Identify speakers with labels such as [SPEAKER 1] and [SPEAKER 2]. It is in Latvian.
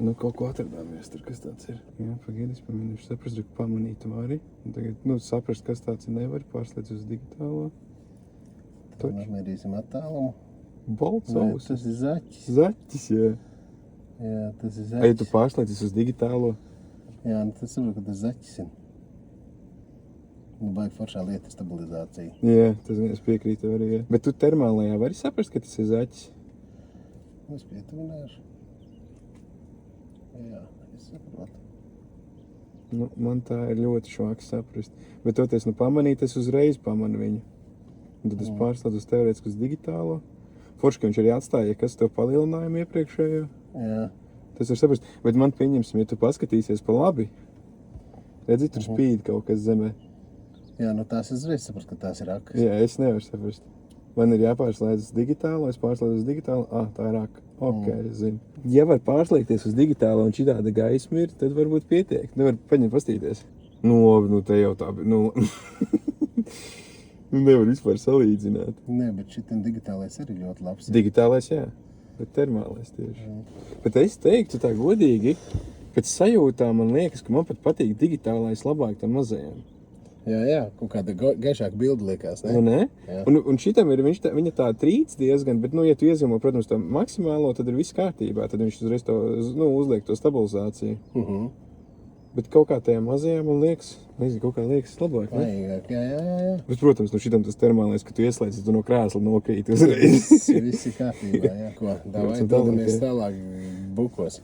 [SPEAKER 1] Nu, kaut ko atradāmies tur, kas tāds ir. Jā, pagaidīs, pamēģināšu saprast, ka pamanītu arī. Un tagad, saprast, kas tāds ir, nevar pārslēdz uz digitālo.
[SPEAKER 2] Tad mēs mērīsim attālumu.
[SPEAKER 1] Balts
[SPEAKER 2] Vai
[SPEAKER 1] ausis.
[SPEAKER 2] tas ir zaķis?
[SPEAKER 1] Zaķis, jā.
[SPEAKER 2] Jā, tas ir
[SPEAKER 1] Ja tu
[SPEAKER 2] zaķis.
[SPEAKER 1] pārslēdz uz digitālo.
[SPEAKER 2] Jā, nu tas saprot, ka tas zaķis ir. Nu, baigi foršā lieta ir stabilizācija.
[SPEAKER 1] Jā, tas es piekrītu arī, jā. Bet tu termālajā vari saprast, ka tas ir zaķis?
[SPEAKER 2] Es pietuvināšu. Jā, es saprotu.
[SPEAKER 1] Nu, man tā ir ļoti švaki saprast. Bet toties, pamanīt, es uzreiz pamanu viņu. Un tad es pārslēdzu uz teorētisku uz digitālo. Forši, ka viņš arī atstāja, kas tev palielinājumu iepriekšējo.
[SPEAKER 2] Jā.
[SPEAKER 1] Tas var saprast. Bet man pieņemsim, ja tu paskatīsies pa labi, redzi, tur spīd kaut kas zemē.
[SPEAKER 2] Jā, nu tās es uzreiz saprotu, ka tās ir akas.
[SPEAKER 1] Jā, es nevaru saprast. Man ir jāpārslēdz uz digitālo, es pārslēdzu uz digitālo. Tā ir aka. Ok, es zinu. Ja var pārslēgties uz digitālo un šitāda gaisma ir, tad varbūt pietiek. Nevar paņemt pastīties. Te jau tā, nevar vispār salīdzināt.
[SPEAKER 2] Nē, bet šitam digitālais arī ļoti labs.
[SPEAKER 1] Digitālais, jā, bet termālais tieši. Bet es teiktu tā godīgi, pēc sajūtā man liekas, ka man pat patīk digitālais labāk tam mazajam.
[SPEAKER 2] Jā, kaut kāda gaišāka bilde liekas, ne?
[SPEAKER 1] Nu, ne?
[SPEAKER 2] Jā.
[SPEAKER 1] Un šitam ir, viņa tā trīc diezgan, bet, ja tu iezīmo, protams, to maksimālo, tad ir viss kārtībā, tad viņš uzreiz to, uzliek to stabilizāciju. Bet kaut kā tajā mazajā, man liekas, kaut kā liekas labāk, ne?
[SPEAKER 2] Vaigāk, jā.
[SPEAKER 1] Bet, protams, šitam tas termālais, ka tu ieslēdzi, tu no krēsla nokrīt uzreiz.
[SPEAKER 2] Viss ir kārtībā, jā. Ko? Davai,
[SPEAKER 1] Braucam tālāk,
[SPEAKER 2] dodamies
[SPEAKER 1] jā.
[SPEAKER 2] tālāk bukos.